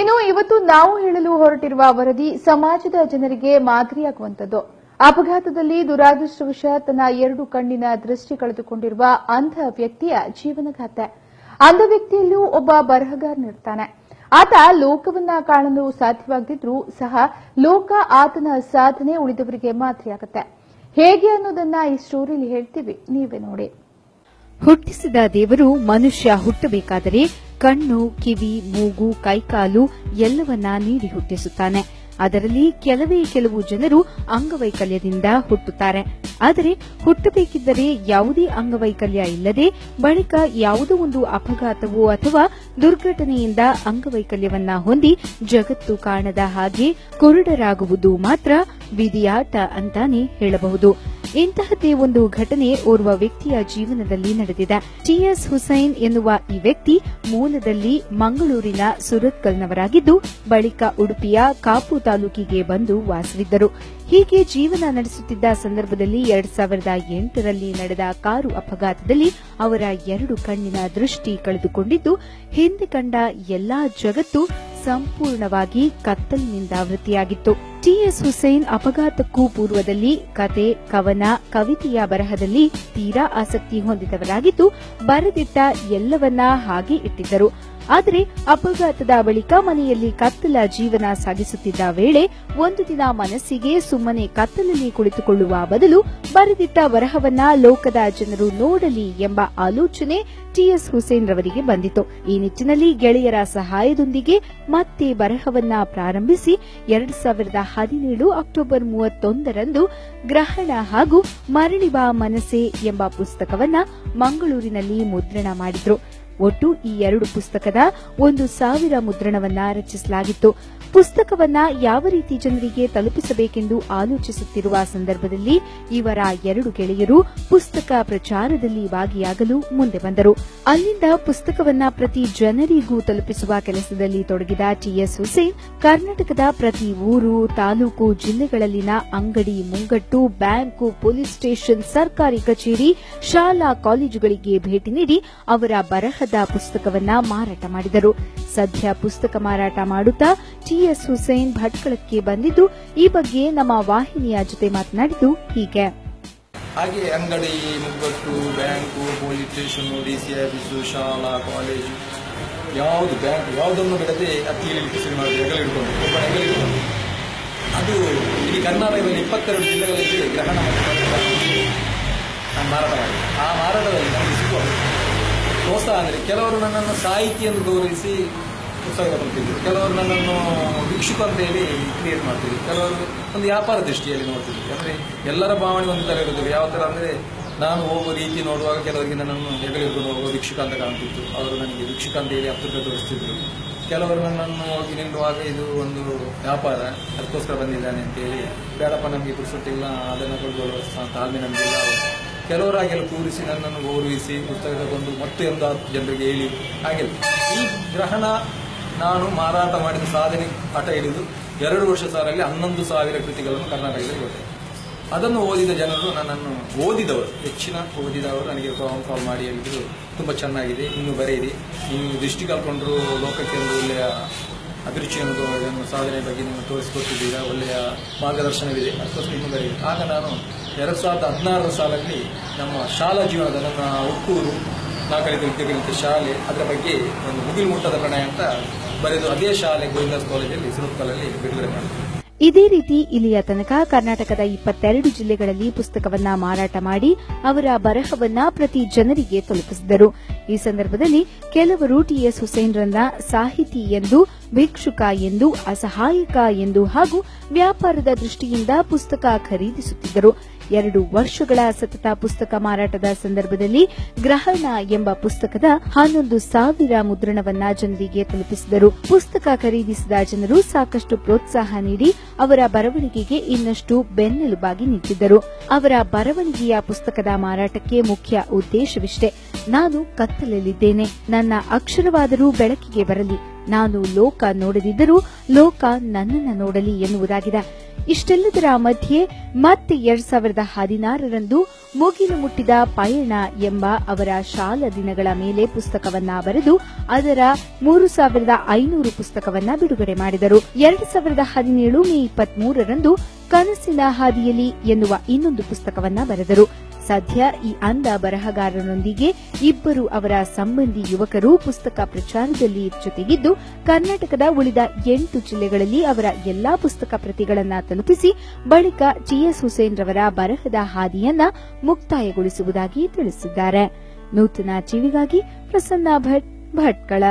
ಇನ್ನು ಇವತ್ತು ನಾವು ಹೇಳಲು ಹೊರಟಿರುವ ವರದಿ ಸಮಾಜದ ಜನರಿಗೆ ಮಾದರಿಯಾಗುವಂತದ್ದು. ಅಪಘಾತದಲ್ಲಿ ದುರಾದೃಷ್ಟವಶಾತ್ ತನ್ನ 2 ಕಣ್ಣಿನ ದೃಷ್ಟಿ ಕಳೆದುಕೊಂಡಿರುವ ಅಂಧ ವ್ಯಕ್ತಿಯ ಜೀವನಗಾಥೆ. ಅಂಧ ವ್ಯಕ್ತಿಯಲ್ಲೂ ಒಬ್ಬ ಬರಹಗಾರನಿರ್ತಾನೆ. ಆತ ಲೋಕವನ್ನ ಕಾಣಲು ಸಾಧ್ಯವಾಗದಿದ್ರೂ ಸಹ ಲೋಕ ಆತನ ಸಾಧನೆ ಉಳಿದವರಿಗೆ ಮಾದರಿಯಾಗುತ್ತೆ. ಹೇಗೆ ಅನ್ನೋದನ್ನ ಈ ಸ್ಟೋರಿಯಲ್ಲಿ ಹೇಳ್ತೀವಿ, ನೀವೇ ನೋಡಿ. ಹುಟ್ಟಿಸಿದ ದೇವರು ಮನುಷ್ಯ ಹುಟ್ಟಬೇಕಾದರೆ ಕಣ್ಣು, ಕಿವಿ, ಮೂಗು, ಕೈಕಾಲು ಎಲ್ಲವನ್ನ ನೀಡಿ ಹುಟ್ಟಿಸುತ್ತಾನೆ. ಅದರಲ್ಲಿ ಕೆಲವು ಜನರು ಅಂಗವೈಕಲ್ಯದಿಂದ ಹುಟ್ಟುತ್ತಾರೆ. ಆದರೆ ಹುಟ್ಟಬೇಕಿದ್ದರೆ ಯಾವುದೇ ಅಂಗವೈಕಲ್ಯ ಇಲ್ಲದೆ ಬಳಿಕ ಯಾವುದೋ ಒಂದು ಅಪಘಾತವೋ ಅಥವಾ ದುರ್ಘಟನೆಯಿಂದ ಅಂಗವೈಕಲ್ಯವನ್ನ ಹೊಂದಿ ಜಗತ್ತು ಕಾಣದ ಹಾಗೆ ಕುರುಡರಾಗುವುದು ಮಾತ್ರ ವಿಧಿಯಾಟ ಅಂತಾನೆ ಹೇಳಬಹುದು. ಇಂತಹದ್ದೇ ಒಂದು ಘಟನೆ ಓರ್ವ ವ್ಯಕ್ತಿಯ ಜೀವನದಲ್ಲಿ ನಡೆದಿದೆ. ಟಿಎಸ್ ಹುಸೈನ್ ಎನ್ನುವ ಈ ವ್ಯಕ್ತಿ ಮೂಲದಲ್ಲಿ ಮಂಗಳೂರಿನ ಸುರತ್ಕಲ್ನವರಾಗಿದ್ದು ಬಳಿಕ ಉಡುಪಿಯ ಕಾಪು ತಾಲೂಕಿಗೆ ಬಂದು ವಾಸವಿದ್ದರು. ಹೀಗೆ ಜೀವನ ನಡೆಸುತ್ತಿದ್ದ ಸಂದರ್ಭದಲ್ಲಿ 2008ರಲ್ಲಿ ನಡೆದ ಕಾರು ಅಪಘಾತದಲ್ಲಿ ಅವರ 2 ಕಣ್ಣಿನ ದೃಷ್ಟಿ ಕಳೆದುಕೊಂಡಿದ್ದು ಹಿಂದೆ ಕಂಡ ಎಲ್ಲಾ ಜಗತ್ತು ಸಂಪೂರ್ಣವಾಗಿ ಕತ್ತಲಿನಿಂದ ಆವೃತ್ತಿಯಾಗಿತ್ತು. ಟಿಎಸ್ ಹುಸೈನ್ ಅಪಘಾತಕ್ಕೂ ಪೂರ್ವದಲ್ಲಿ ಕತೆ, ಕವನ, ಕವಿತೆಯ ಬರಹದಲ್ಲಿ ತೀರಾ ಆಸಕ್ತಿ ಹೊಂದಿದವರಾಗಿದ್ದು ಬರೆದಿಟ್ಟ ಎಲ್ಲವನ್ನ ಹಾಗೆ ಇಟ್ಟಿದ್ದರು. ಆದರೆ ಅಪಘಾತದ ಬಳಿಕ ಮನೆಯಲ್ಲಿ ಕತ್ತಲ ಜೀವನ ಸಾಗಿಸುತ್ತಿದ್ದ ವೇಳೆ ಒಂದು ದಿನ ಮನಸ್ಸಿಗೆ ಸುಮ್ಮನೆ ಕತ್ತಲಲ್ಲಿ ಕುಳಿತುಕೊಳ್ಳುವ ಬದಲು ಬರೆದಿಟ್ಟ ಬರಹವನ್ನ ಲೋಕದ ಜನರು ನೋಡಲಿ ಎಂಬ ಆಲೋಚನೆ ಟಿಎಸ್ ಹುಸೇನ್ ರವರಿಗೆ ಬಂದಿತು. ಈ ನಿಟ್ಟಿನಲ್ಲಿ ಗೆಳೆಯರ ಸಹಾಯದೊಂದಿಗೆ ಮತ್ತೆ ಬರಹವನ್ನ ಪ್ರಾರಂಭಿಸಿ 2017 ಅಕ್ಟೋಬರ್ 31ರಂದು ಗ್ರಹಣ ಹಾಗೂ ಮರಳಿಬಾ ಮನಸೆ ಎಂಬ ಪುಸ್ತಕವನ್ನ ಮಂಗಳೂರಿನಲ್ಲಿ ಮುದ್ರಣ ಮಾಡಿದ್ರು. ಒಟ್ಟು ಈ 2 ಪುಸ್ತಕದ 1,000 ಮುದ್ರಣವನ್ನ ರಚಿಸಲಾಗಿತ್ತು. ಪುಸ್ತಕವನ್ನ ಯಾವ ರೀತಿ ಜನರಿಗೆ ತಲುಪಿಸಬೇಕೆಂದು ಆಲೋಚಿಸುತ್ತಿರುವ ಸಂದರ್ಭದಲ್ಲಿ ಇವರ 2 ಗೆಳೆಯರು ಪುಸ್ತಕ ಪ್ರಚಾರದಲ್ಲಿ ಭಾಗಿಯಾಗಲು ಮುಂದೆ ಬಂದರು. ಅಲ್ಲಿಂದ ಪುಸ್ತಕವನ್ನ ಪ್ರತಿ ಜನರಿಗೂ ತಲುಪಿಸುವ ಕೆಲಸದಲ್ಲಿ ತೊಡಗಿದ ಟಿಎಸ್ ಹುಸೇನ್ ಕರ್ನಾಟಕದ ಪ್ರತಿ ಊರು, ತಾಲೂಕು, ಜಿಲ್ಲೆಗಳಲ್ಲಿನ ಅಂಗಡಿ ಮುಂಗಟ್ಟು, ಬ್ಯಾಂಕು, ಪೊಲೀಸ್ ಸ್ಟೇಷನ್, ಸರ್ಕಾರಿ ಕಚೇರಿ, ಶಾಲಾ ಕಾಲೇಜುಗಳಿಗೆ ಭೇಟಿ ನೀಡಿ ಅವರ ಬರಹದ ಪುಸ್ತಕವನ್ನ ಮಾರಾಟ ಮಾಡಿದರು. ಸದ್ಯ ಪುಸ್ತಕ ಮಾರಾಟ ಮಾಡುತ್ತಾ ಟಿಎಸ್ ಹುಸೇನ್ ಭಟ್ಕಳಕ್ಕೆ ಬಂದಿದ್ದು ಈ ಬಗ್ಗೆ ನಮ್ಮ ವಾಹಿನಿಯ ಜೊತೆ ಮಾತನಾಡಿದ್ದು ಹೀಗೆ. ಹಾಗೆ ಅಂಗಡಿ ಮುಗ್ಗಟ್ಟು, bank, police station, DC office, ಶಾಲಾ ಕಾಲೇಜು ಯಾವುದು ಬ್ಯಾಂಕ್ ಯಾವುದನ್ನು ಬಿಡದೆ ಅತ್ತಿಯಲ್ಲಿ ಶುರು ಮಾಡಿದ್ರು. ಹೆಗಲಿಡ್ಕೊಂಡು ಅದು ಇಲ್ಲಿ ಕರ್ನಾಟಕದಲ್ಲಿ 22 ಜಿಲ್ಲೆಗಳಲ್ಲಿ ಗ್ರಹಣ ನಾನು ಮಾರಾಟ ಮಾಡಿದೆ. ಆ ಮಾರಾಟದಲ್ಲಿ ನನಗೆ ಸಿಗುವ ಪ್ರೋತ್ಸಾಹ ಅಂದರೆ ಕೆಲವರು ನನ್ನನ್ನು ಸಾಹಿತಿ ಎಂದು ಗೌರವಿಸಿ ಪುಸ್ತಕ ಕೊಡ್ತಿದ್ರು, ಕೆಲವರು ನನ್ನನ್ನು ಭಿಕ್ಷುಕ ಅಂತ ಹೇಳಿ ಕ್ರಿಯೇಟ್ ಮಾಡ್ತಿದ್ರು, ಕೆಲವರು ಒಂದು ವ್ಯಾಪಾರ ದೃಷ್ಟಿಯಲ್ಲಿ ನೋಡ್ತಿದ್ರು. ಅಂದರೆ ಎಲ್ಲರ ಭಾವನೆ ಒಂದು ಥರ ಇರೋದಿಲ್ಲ. ಯಾವ ಥರ ಅಂದರೆ ನಾನು ಹೋಗೋ ರೀತಿ ನೋಡುವಾಗ ಕೆಲವರಿಗೆ ನನ್ನನ್ನು ಹೆಗಲಿಡ್ಕೊಂಡು ಹೋಗೋ ಭಿಕ್ಷುಕ ಅಂತ ಕಾಣ್ತಿತ್ತು. ಅವರು ನನಗೆ ಭಿಕ್ಷುಕ ಅಂತ ಹೇಳಿ 10 ರೂಪಾಯಿ ತೋರಿಸ್ತಿದ್ರು. ಕೆಲವರು ನನ್ನನ್ನು ಹೋಗಿ ನಿಲ್ಲುವಾಗ ಇದು ಒಂದು ವ್ಯಾಪಾರ, ಅದಕ್ಕೋಸ್ಕರ ಬಂದಿದ್ದಾನೆ ಅಂತೇಳಿ, ಬೇಡಪ್ಪ ನಮಗೆ ಪುರುಸೊಟ್ಟಿಲ್ಲ, ಅದನ್ನು ಕೊಡ್ಕೊಳ್ಳುವ ತಾಳ್ಮೆ ನಮಗಿಲ್ಲ. ಕೆಲವರಾಗೆಲ್ಲ ಕೂರಿಸಿ ನನ್ನನ್ನು ಗೌರವಿಸಿ ಪುಸ್ತಕ ತಗೊಂಡು ಮತ್ತೆ ಒಂದು 10 ಜನರಿಗೆ ಹೇಳಿ ಹಾಗೆಲ್ಲ. ಈ ಗ್ರಹಣ ನಾನು ಮಾರಾಟ ಮಾಡಿದ ಸಾಧನೆ ಹಠ ಹಿಡಿದು 2 ವರ್ಷ ಸಾರಲ್ಲಿ 11,000 ಕೃತಿಗಳನ್ನು ಕರ್ನಾಟಕದಲ್ಲಿ ಕೊಟ್ಟೆ. ಅದನ್ನು ಓದಿದ ಜನರು ನನ್ನನ್ನು ಹೆಚ್ಚಿನ ಓದಿದವರು ನನಗೆ ಕಾಲ್ ಮಾಡಿ ಹೇಳಿದ್ರು, ತುಂಬ ಚೆನ್ನಾಗಿದೆ, ಇನ್ನೂ ಬರೆಯಿರಿ, ನೀವು ದೃಷ್ಟಿ ಕಲ್ಕೊಂಡ್ರು ಲೋಕಕ್ಕೆ ಒಂದು ಒಳ್ಳೆಯ ಅಭಿರುಚಿಯನ್ನು ಸಾಧನೆ ಬಗ್ಗೆ ನೀವು ತೋರಿಸಿಕೊಟ್ಟಿದ್ದೀರಾ, ಒಳ್ಳೆಯ ಮಾರ್ಗದರ್ಶನವಿದೆ, ಅದಕ್ಕೋಸ್ಕರ ಇನ್ನೂ ಬರೆಯಿರಿ. ಆಗ ನಾನು 2016 ಸಾಲಲ್ಲಿ ನಮ್ಮ ಶಾಲಾ ಜೀವನದ ನನ್ನ ಹುಟ್ಟೂರು, ನಾಲ್ಕೈದು ವಿದ್ಯಾರ್ಥಿ ಶಾಲೆ, ಅದರ ಬಗ್ಗೆ ಒಂದು ಮುಗಿಲು ಮುಟ್ಟದ ಪ್ರಣಯ ಅಂತ ಬರೆದು ಅದೇ ಶಾಲೆ ಗೋವಿಂದಾಸ್ ಕಾಲೇಜಲ್ಲಿ ಸುರತ್ಕಲಲ್ಲಿ ಬಿಡುಗಡೆ ಮಾಡಿದೆ. ಇದೇ ರೀತಿ ಇಲ್ಲಿಯ ತನಕ ಕರ್ನಾಟಕದ 22 ಜಿಲ್ಲೆಗಳಲ್ಲಿ ಪುಸ್ತಕವನ್ನ ಮಾರಾಟ ಮಾಡಿ ಅವರ ಬರಹವನ್ನ ಪ್ರತಿ ಜನರಿಗೆ ತಲುಪಿಸಿದರು. ಈ ಸಂದರ್ಭದಲ್ಲಿ ಕೆಲವರು ಟಿಎಸ್ ಹುಸೇನ್ರನ್ನ ಸಾಹಿತಿ ಎಂದು, ಭಿಕ್ಷುಕ ಎಂದು, ಅಸಹಾಯಕ ಎಂದು ಹಾಗೂ ವ್ಯಾಪಾರದ ದೃಷ್ಟಿಯಿಂದ ಪುಸ್ತಕ ಖರೀದಿಸುತ್ತಿದ್ದರು. 2 ವರ್ಷಗಳ ಸತತ ಪುಸ್ತಕ ಮಾರಾಟದ ಸಂದರ್ಭದಲ್ಲಿ ಗ್ರಹಣ ಎಂಬ ಪುಸ್ತಕದ 11,000 ಮುದ್ರಣವನ್ನ ಜನರಿಗೆ ತಲುಪಿಸಿದರು. ಪುಸ್ತಕ ಖರೀದಿಸಿದ ಜನರು ಸಾಕಷ್ಟು ಪ್ರೋತ್ಸಾಹ ನೀಡಿ ಅವರ ಬರವಣಿಗೆಗೆ ಇನ್ನಷ್ಟು ಬೆನ್ನೆಲುಬಾಗಿ ನಿಂತಿದ್ದರು. ಅವರ ಬರವಣಿಗೆಯ ಪುಸ್ತಕದ ಮಾರಾಟಕ್ಕೆ ಮುಖ್ಯ ಉದ್ದೇಶವಿಷ್ಟೇ: ನಾನು ಕತ್ತಲಲ್ಲಿದ್ದೇನೆ, ನನ್ನ ಅಕ್ಷರವಾದರೂ ಬೆಳಕಿಗೆ ಬರಲಿ, ನಾನು ಲೋಕ ನೋಡದಿದ್ದರೂ ಲೋಕ ನನ್ನನ್ನು ನೋಡಲಿ ಎನ್ನುವುದಾಗಿದೆ. ಇಷ್ಟೆಲ್ಲದರ ಮಧ್ಯೆ ಮತ್ತೆ 2016ರಂದು ಮುಗಿಲು ಮುಟ್ಟಿದ ಪಯಣ ಎಂಬ ಅವರ ಶಾಲಾ ದಿನಗಳ ಮೇಲೆ ಪುಸ್ತಕವನ್ನ ಬರೆದು ಅದರ 3500 ಪುಸ್ತಕವನ್ನ ಬಿಡುಗಡೆ ಮಾಡಿದರು. 2017 ಮೇ 23ರಂದು ಕನಸಿನ ಹಾದಿಯಲ್ಲಿ ಎನ್ನುವ ಇನ್ನೊಂದು ಪುಸ್ತಕವನ್ನ ಬರೆದರು. ಸದ್ಯ ಈ ಅಂಧ ಬರಹಗಾರನೊಂದಿಗೆ ಇಬ್ಬರು ಅವರ ಸಂಬಂಧಿ ಯುವಕರು ಪುಸ್ತಕ ಪ್ರಚಾರದಲ್ಲಿ ಜೊತೆಗಿದ್ದು ಕರ್ನಾಟಕದ ಉಳಿದ 8 ಜಿಲ್ಲೆಗಳಲ್ಲಿ ಅವರ ಎಲ್ಲಾ ಪುಸ್ತಕ ಪ್ರತಿಗಳನ್ನು ತಲುಪಿಸಿ ಬಳಿಕ ಟಿಎಸ್ ಹುಸೇನ್ ರವರ ಬರಹದ ಹಾದಿಯನ್ನ ಮುಕ್ತಾಯಗೊಳಿಸುವುದಾಗಿ ತಿಳಿಸಿದ್ದಾರೆ. ನೂತನ ಟಿವಿಗಾಗಿ ಪ್ರಸನ್ನ ಭಟ್, ಭಟ್ಕಳ.